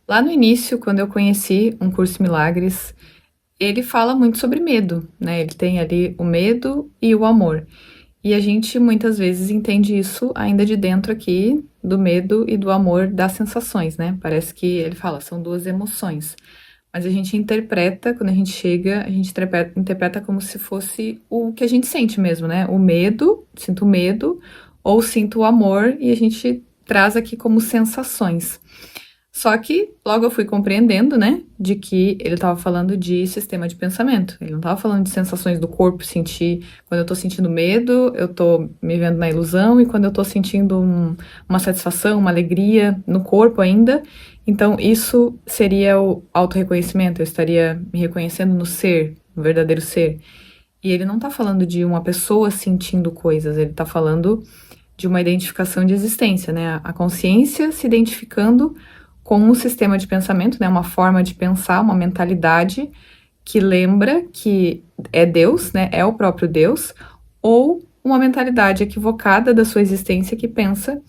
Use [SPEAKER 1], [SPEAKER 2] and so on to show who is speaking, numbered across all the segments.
[SPEAKER 1] Lá no início, quando eu conheci um curso Milagres, ele fala muito sobre medo, né? Ele tem ali o medo e o amor. E a gente muitas vezes entende isso ainda de dentro aqui do medo e do amor das sensações, né? Parece que ele fala, são duas emoções. Mas a gente interpreta, quando a gente chega, a gente interpreta como se fosse o que a gente sente mesmo, né? O medo, sinto medo, ou sinto o amor, e a gente traz aqui como sensações. Só que logo eu fui compreendendo, né, de que ele estava falando de sistema de pensamento. Ele não estava falando de sensações do corpo, sentir. Quando eu tô sentindo medo, eu tô me vendo na ilusão, e quando eu tô sentindo uma satisfação, uma alegria no corpo ainda, então isso seria o autorreconhecimento, eu estaria me reconhecendo no ser, no verdadeiro ser. E ele não tá falando de uma pessoa sentindo coisas, ele tá falando de uma identificação de existência, né? A consciência se identificando com um sistema de pensamento, né? Uma forma de pensar, uma mentalidade que lembra que é Deus, né? É o próprio Deus, ou uma mentalidade equivocada da sua existência que pensa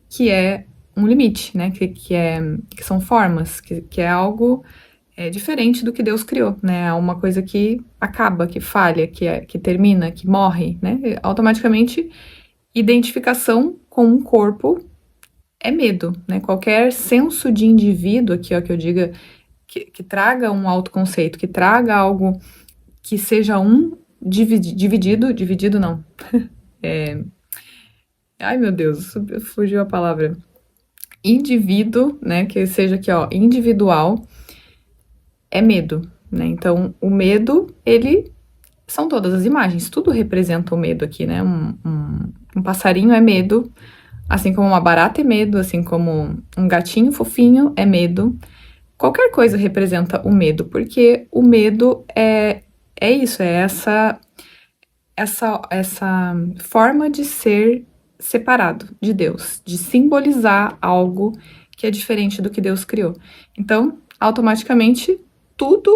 [SPEAKER 1] que é um limite, né? Que são formas, que é algo diferente do que Deus criou, né? É uma coisa que acaba, que falha, que termina, que morre, né? E automaticamente, identificação com um corpo é medo, né? Qualquer senso de indivíduo aqui, ó, que eu diga, que traga um autoconceito, que traga algo que seja dividido não. Ai, meu Deus, fugiu a palavra. Indivíduo, né? Que seja aqui, ó, individual, é medo, né? Então, o medo, ele são todas as imagens, tudo representa o medo aqui, né? Um passarinho é medo, assim como uma barata é medo, assim como um gatinho fofinho é medo. Qualquer coisa representa o medo, porque o medo é isso, é essa forma de ser separado de Deus, de simbolizar algo que é diferente do que Deus criou. Então, automaticamente, tudo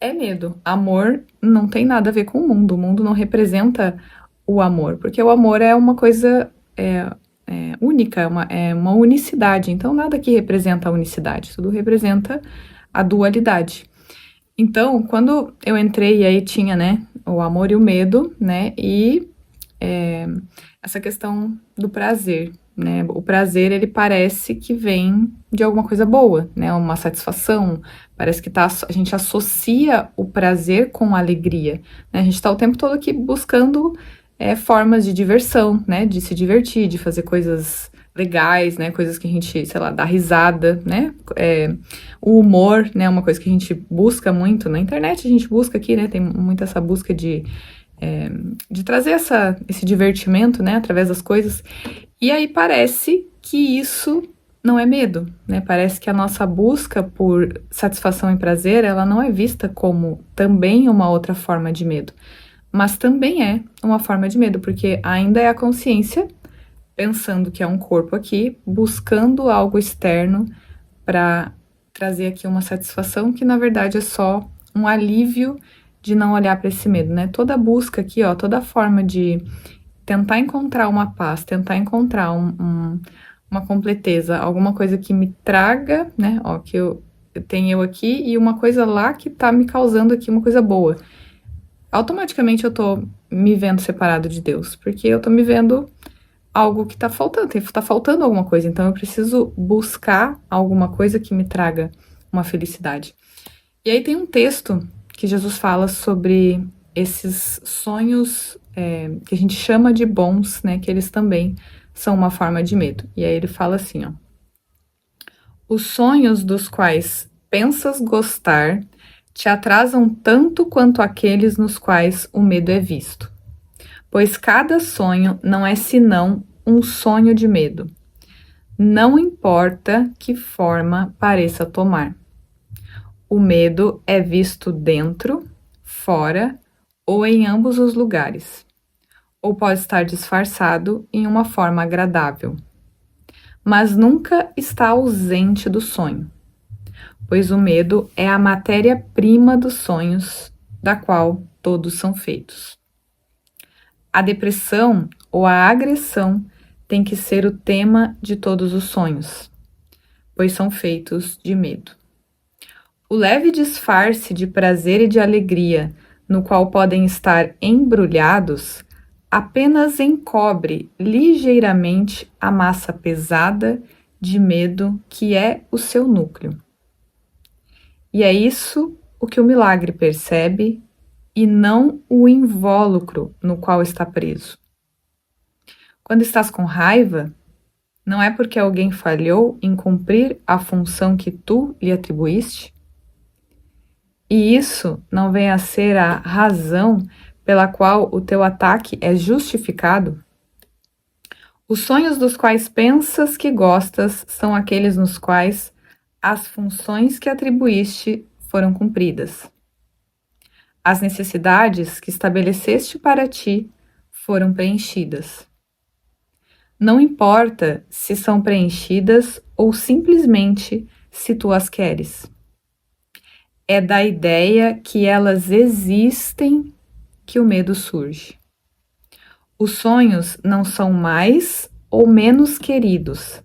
[SPEAKER 1] é medo. Amor não tem nada a ver com o mundo não representa o amor, porque o amor é uma coisa única, é uma unicidade. Então, nada aqui representa a unicidade, tudo representa a dualidade. Então, quando eu entrei, aí tinha, né, o amor e o medo, né, e essa questão do prazer, né, o prazer, ele parece que vem de alguma coisa boa, né, uma satisfação, parece que a gente associa o prazer com a alegria, né, a gente está o tempo todo aqui buscando formas de diversão, né, de se divertir, de fazer coisas legais, né, coisas que a gente, sei lá, dá risada, né, o humor, né, uma coisa que a gente busca muito na internet, a gente busca aqui, né, tem muito essa busca de trazer esse divertimento, né, através das coisas, e aí parece que isso não é medo, né, parece que a nossa busca por satisfação e prazer, ela não é vista como também uma outra forma de medo, mas também é uma forma de medo, porque ainda é a consciência pensando que é um corpo aqui, buscando algo externo para trazer aqui uma satisfação que na verdade é só um alívio de não olhar para esse medo, né? Toda busca aqui, ó, toda forma de tentar encontrar uma paz, tentar encontrar uma completeza, alguma coisa que me traga, né? Ó, que eu tenho eu aqui e uma coisa lá que tá me causando aqui uma coisa boa. Automaticamente eu tô me vendo separado de Deus, porque eu tô me vendo algo que tá faltando alguma coisa, então eu preciso buscar alguma coisa que me traga uma felicidade. E aí tem um texto que Jesus fala sobre esses sonhos que a gente chama de bons, né, que eles também são uma forma de medo. E aí ele fala assim, ó: os sonhos dos quais pensas gostar te atrasam tanto quanto aqueles nos quais o medo é visto, pois cada sonho não é senão um sonho de medo. Não importa que forma pareça tomar. O medo é visto dentro, fora ou em ambos os lugares, ou pode estar disfarçado em uma forma agradável, mas nunca está ausente do sonho, pois o medo é a matéria-prima dos sonhos, da qual todos são feitos. A depressão ou a agressão tem que ser o tema de todos os sonhos, pois são feitos de medo. O leve disfarce de prazer e de alegria, no qual podem estar embrulhados, apenas encobre ligeiramente a massa pesada de medo que é o seu núcleo. E é isso o que o milagre percebe e não o invólucro no qual está preso. Quando estás com raiva, não é porque alguém falhou em cumprir a função que tu lhe atribuíste? E isso não vem a ser a razão pela qual o teu ataque é justificado? Os sonhos dos quais pensas que gostas são aqueles nos quais as funções que atribuíste foram cumpridas. As necessidades que estabeleceste para ti foram preenchidas. Não importa se são preenchidas ou simplesmente se tu as queres. É da ideia que elas existem que o medo surge. Os sonhos não são mais ou menos queridos,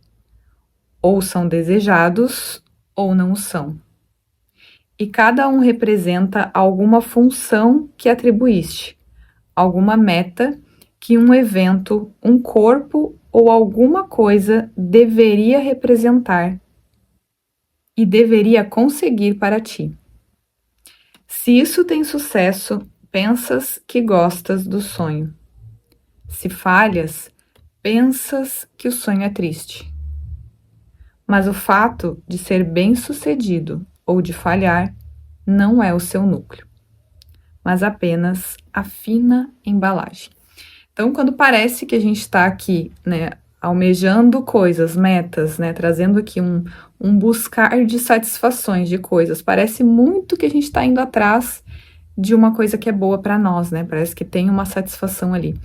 [SPEAKER 1] ou são desejados ou não são. E cada um representa alguma função que atribuíste, alguma meta que um evento, um corpo ou alguma coisa deveria representar e deveria conseguir para ti. Se isso tem sucesso, pensas que gostas do sonho. Se falhas, pensas que o sonho é triste. Mas o fato de ser bem-sucedido ou de falhar não é o seu núcleo, mas apenas a fina embalagem. Então, quando parece que a gente está aqui, né, almejando coisas, metas, né, trazendo aqui um buscar de satisfações de coisas, parece muito que a gente está indo atrás de uma coisa que é boa para nós, né? Parece que tem uma satisfação ali.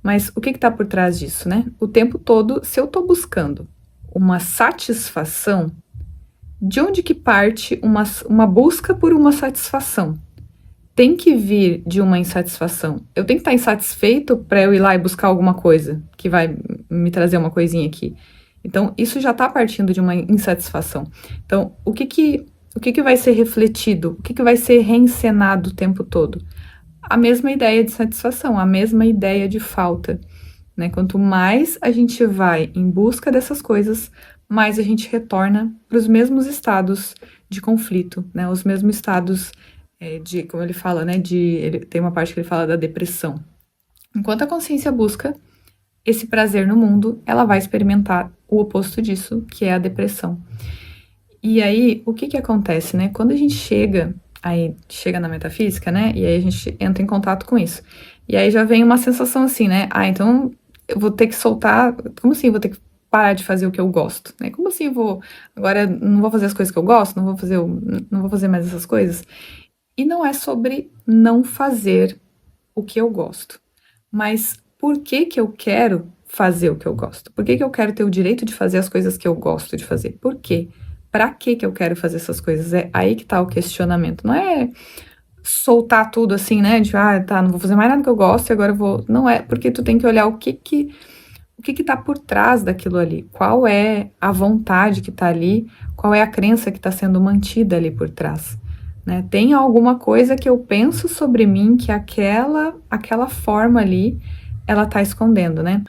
[SPEAKER 1] Mas o que está por trás disso, né? O tempo todo, se eu estou buscando uma satisfação, de onde que parte uma busca por uma satisfação? Tem que vir de uma insatisfação. Eu tenho que estar insatisfeito para eu ir lá e buscar alguma coisa que vai me trazer uma coisinha aqui. Então, isso já está partindo de uma insatisfação. Então, o que vai ser refletido? O que vai ser reencenado o tempo todo? A mesma ideia de satisfação, a mesma ideia de falta, né? Quanto mais a gente vai em busca dessas coisas, mais a gente retorna para os mesmos estados de conflito, né? Os mesmos estados de, como ele fala, né? Ele tem uma parte que ele fala da depressão. Enquanto a consciência busca esse prazer no mundo, ela vai experimentar o oposto disso, que é a depressão. E aí, o que acontece, né? Quando a gente chega na metafísica, né? E aí a gente entra em contato com isso. E aí já vem uma sensação assim, né? Então eu vou ter que soltar. Como assim? Eu vou ter que parar de fazer o que eu gosto, né? Como assim agora não vou fazer as coisas que eu gosto? Não vou fazer mais essas coisas? E não é sobre não fazer o que eu gosto, mas por que eu quero fazer o que eu gosto? Por que eu quero ter o direito de fazer as coisas que eu gosto de fazer? Por quê? Pra que eu quero fazer essas coisas? É aí que tá o questionamento. Não é soltar tudo assim, né? De, não vou fazer mais nada que eu gosto e agora eu vou... Não é, porque tu tem que olhar o que tá por trás daquilo ali. Qual é a vontade que tá ali? Qual é a crença que tá sendo mantida ali por trás? Né? Tem alguma coisa que eu penso sobre mim que aquela forma ali, ela tá escondendo, né?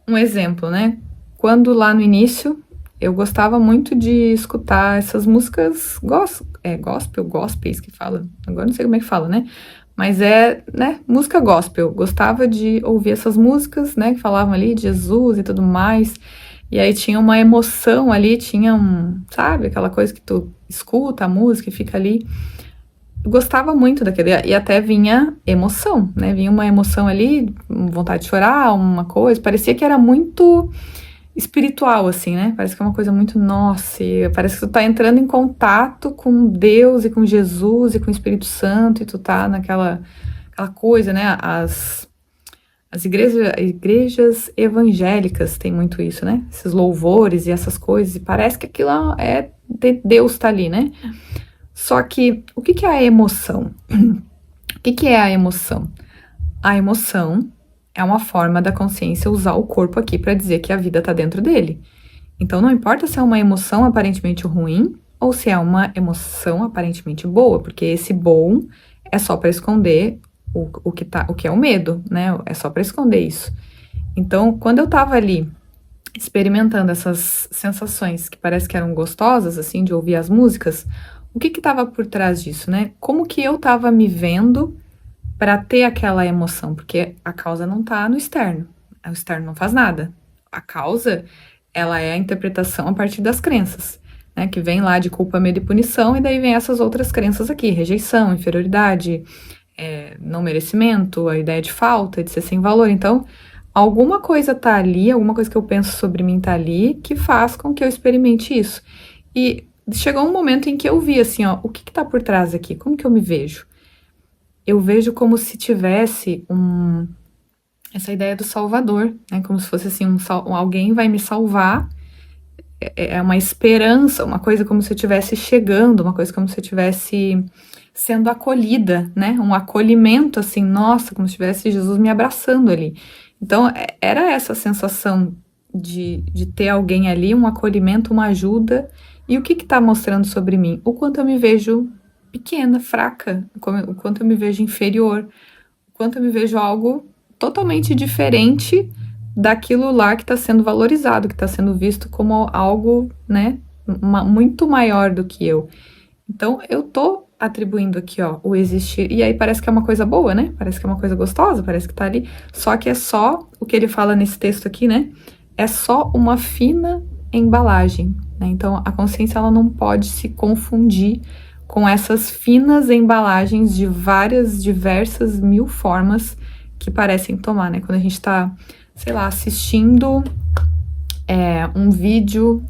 [SPEAKER 1] Um exemplo, né? Quando lá no início, eu gostava muito de escutar essas músicas gospels que fala. Agora não sei como é que fala, né? Mas né, música gospel. Gostava de ouvir essas músicas, né, que falavam ali de Jesus e tudo mais. E aí tinha uma emoção ali, sabe, aquela coisa que tu escuta a música e fica ali. Eu gostava muito daquele, e até vinha emoção, né? Vinha uma emoção ali, vontade de chorar, uma coisa. Parecia que era muito espiritual, assim, né? Parece que é uma coisa muito nossa, parece que tu tá entrando em contato com Deus e com Jesus e com o Espírito Santo, e tu tá aquela coisa, né? As igrejas evangélicas têm muito isso, né? Esses louvores e essas coisas, e parece que aquilo Deus tá ali, né? Só que, o que é a emoção? O que é a emoção? A emoção é uma forma da consciência usar o corpo aqui para dizer que a vida está dentro dele. Então não importa se é uma emoção aparentemente ruim ou se é uma emoção aparentemente boa, porque esse bom é só para esconder o que é o medo, né? É só para esconder isso. Então, quando eu tava ali experimentando essas sensações que parece que eram gostosas, assim, de ouvir as músicas, o que estava por trás disso, né? Como que eu estava me vendo para ter aquela emoção? Porque a causa não está no externo. O externo não faz nada. A causa, ela é a interpretação a partir das crenças, né? Que vem lá de culpa, medo e punição, e daí vem essas outras crenças aqui: rejeição, inferioridade, não merecimento, a ideia de falta, de ser sem valor. Então, alguma coisa tá ali, alguma coisa que eu penso sobre mim tá ali, que faz com que eu experimente isso. E chegou um momento em que eu vi assim, ó, o que tá por trás aqui? Como que eu me vejo? Eu vejo como se tivesse essa ideia do salvador, né? Como se fosse assim, alguém vai me salvar. É uma esperança, uma coisa como se eu estivesse chegando, uma coisa como se eu estivesse sendo acolhida, né? Um acolhimento assim, nossa, como se tivesse Jesus me abraçando ali. Então, era essa sensação de ter alguém ali, um acolhimento, uma ajuda. E o que está mostrando sobre mim? O quanto eu me vejo pequena, fraca, o quanto eu me vejo inferior, o quanto eu me vejo algo totalmente diferente daquilo lá que está sendo valorizado, que está sendo visto como algo, né, muito maior do que eu. Então, eu tô atribuindo aqui, ó, o existir, e aí parece que é uma coisa boa, né? Parece que é uma coisa gostosa, parece que tá ali, só que é só, o que ele fala nesse texto aqui, né? É só uma fina embalagem, né? Então, a consciência, ela não pode se confundir com essas finas embalagens de várias, diversas, mil formas que parecem tomar, né? Quando a gente tá, sei lá, assistindo um vídeo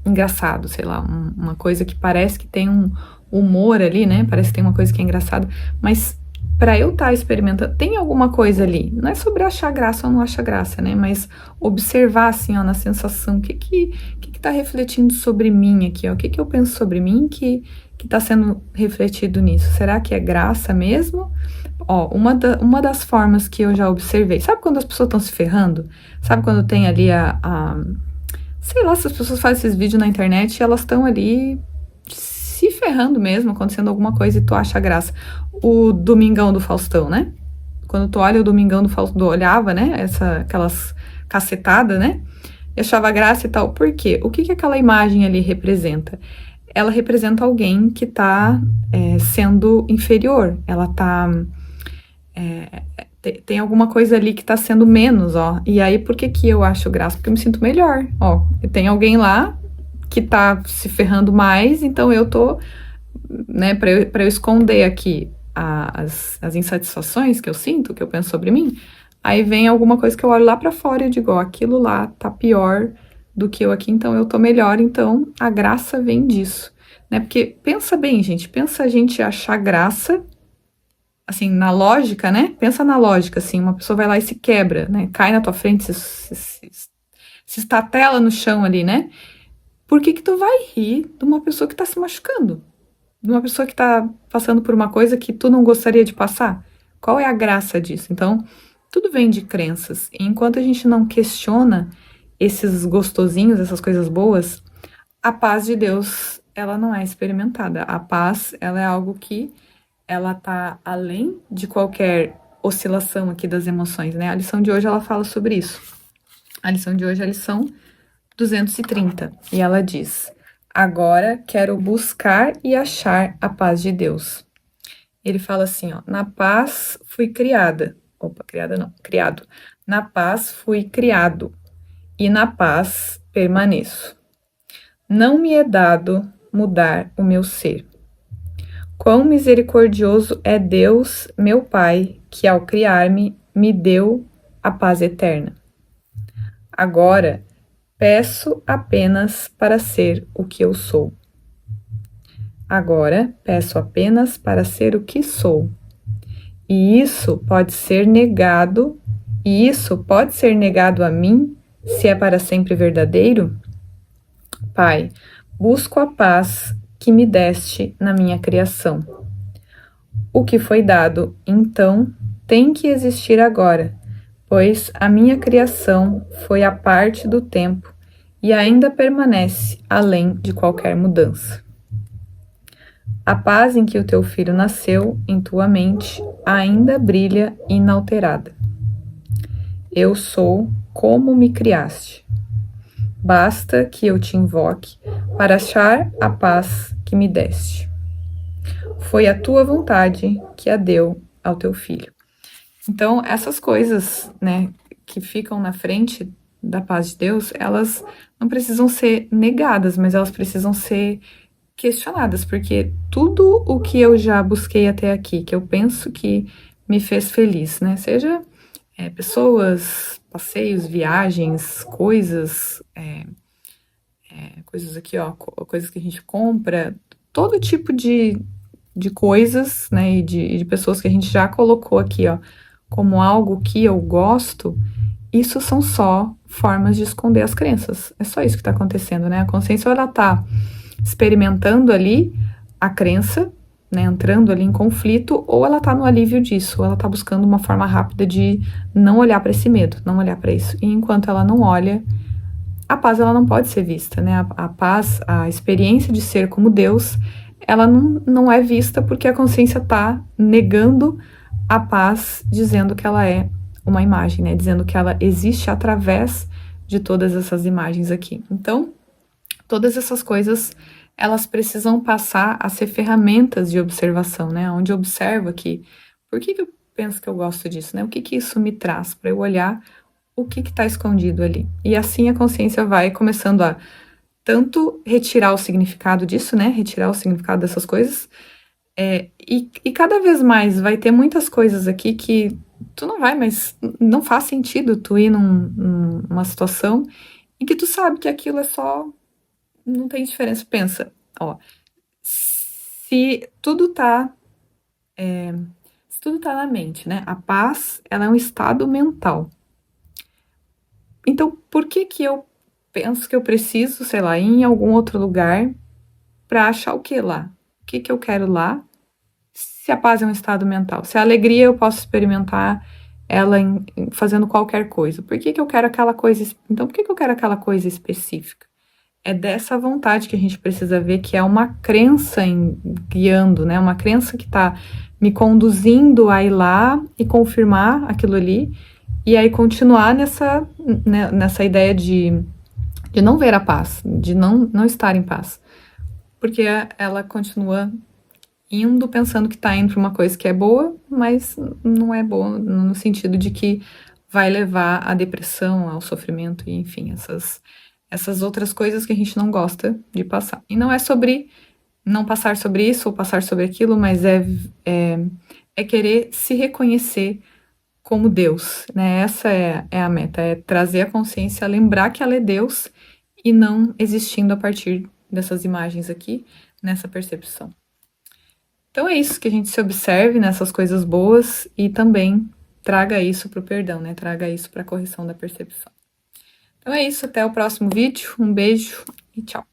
[SPEAKER 1] engraçado, sei lá, uma coisa que parece que tem um humor ali, né? Parece que tem uma coisa que é engraçada, mas para eu estar experimentando, tem alguma coisa ali. Não é sobre achar graça ou não achar graça, né? Mas observar assim, ó, na sensação, o que tá refletindo sobre mim aqui, ó? O que eu penso sobre mim que tá sendo refletido nisso? Será que é graça mesmo? Ó, uma das formas que eu já observei, sabe quando as pessoas estão se ferrando? Sabe quando tem ali sei lá, se as pessoas fazem esses vídeos na internet e elas estão ali se ferrando mesmo, acontecendo alguma coisa e tu acha graça. O Domingão do Faustão, né? Quando tu olha o Domingão do Faustão, olhava, né? Aquelas cacetadas, né? E achava graça e tal. Por quê? O que aquela imagem ali representa? Ela representa alguém que tá sendo inferior. Ela tá... tem alguma coisa ali que tá sendo menos, ó. E aí, por que eu acho graça? Porque eu me sinto melhor, ó. Tem alguém lá que tá se ferrando mais, então eu tô, né, pra eu esconder aqui as insatisfações que eu sinto, que eu penso sobre mim, aí vem alguma coisa que eu olho lá pra fora e eu digo, ó, aquilo lá tá pior do que eu aqui, então eu tô melhor, então a graça vem disso, né? Porque pensa bem, gente, pensa a gente achar graça assim, na lógica, né? Pensa na lógica, assim, uma pessoa vai lá e se quebra, né? Cai na tua frente, se estatela no chão ali, né? Por que tu vai rir de uma pessoa que tá se machucando? De uma pessoa que tá passando por uma coisa que tu não gostaria de passar? Qual é a graça disso? Então, tudo vem de crenças. E enquanto a gente não questiona esses gostosinhos, essas coisas boas, a paz de Deus, ela não é experimentada. A paz, ela é algo que ela tá além de qualquer oscilação aqui das emoções, né? A lição de hoje, ela fala sobre isso. A lição de hoje é a lição 230, e ela diz: agora quero buscar e achar a paz de Deus. Ele fala assim, ó, na paz fui criada, criada não, criado, na paz fui criado, e na paz permaneço. Não me é dado mudar o meu ser. Quão misericordioso é Deus, meu Pai, que ao criar-me, me deu a paz eterna. Agora, peço apenas para ser o que eu sou. Agora, peço apenas para ser o que sou. E isso pode ser negado a mim, se é para sempre verdadeiro? Pai, busco a paz que me deste na minha criação. O que foi dado, então, tem que existir agora, pois a minha criação foi a parte do tempo e ainda permanece além de qualquer mudança. A paz em que o teu filho nasceu em tua mente ainda brilha inalterada. Eu sou como me criaste. Basta que eu te invoque para achar a paz que me deste. Foi a tua vontade que a deu ao teu filho. Então, essas coisas, né, que ficam na frente da paz de Deus, elas não precisam ser negadas, mas elas precisam ser questionadas, porque tudo o que eu já busquei até aqui, que eu penso que me fez feliz, né, seja pessoas, passeios, viagens, coisas, coisas aqui, ó, coisas que a gente compra, todo tipo de coisas, né, e de pessoas que a gente já colocou aqui, ó, como algo que eu gosto, isso são só formas de esconder as crenças. É só isso que está acontecendo, né? A consciência, ela tá experimentando ali a crença, né, entrando ali em conflito, ou ela tá no alívio disso, ou ela tá buscando uma forma rápida de não olhar para esse medo, não olhar para isso. E enquanto ela não olha, a paz ela não pode ser vista, né? A paz, a experiência de ser como Deus, ela não é vista porque a consciência está negando a paz, dizendo que ela é uma imagem, né? Dizendo que ela existe através de todas essas imagens aqui. Então, todas essas coisas, elas precisam passar a ser ferramentas de observação, né? Onde eu observo aqui, por que eu penso que eu gosto disso, né? O que isso me traz para eu olhar o que está escondido ali. E assim a consciência vai começando a tanto retirar o significado disso, né? Retirar o significado dessas coisas. E cada vez mais vai ter muitas coisas aqui que tu não vai, mas não faz sentido tu ir numa situação em que tu sabe que aquilo é só. Não tem diferença. Pensa, ó. Se tudo tá. Se tudo tá na mente, né? A paz, ela é um estado mental. Então, por que eu penso que eu preciso, sei lá, ir em algum outro lugar para achar o que lá? O que eu quero lá? Se a paz é um estado mental. Se a alegria eu posso experimentar ela fazendo qualquer coisa. Por que eu quero aquela coisa? Então, por que eu quero aquela coisa específica? É dessa vontade que a gente precisa ver que é uma crença guiando, né? Uma crença que está me conduzindo a ir lá e confirmar aquilo ali. E aí continuar nessa ideia de não ver a paz, de não estar em paz. Porque ela continua indo pensando que está indo para uma coisa que é boa, mas não é boa no sentido de que vai levar à depressão, ao sofrimento, e enfim, essas outras coisas que a gente não gosta de passar. E não é sobre não passar sobre isso ou passar sobre aquilo, mas é querer se reconhecer como Deus, né? Essa é a meta, é trazer a consciência, lembrar que ela é Deus e não existindo a partir dessas imagens aqui, nessa percepção. Então é isso, que a gente se observe nessas coisas boas e também traga isso para o perdão, né? Traga isso para a correção da percepção. Então é isso, até o próximo vídeo, um beijo e tchau!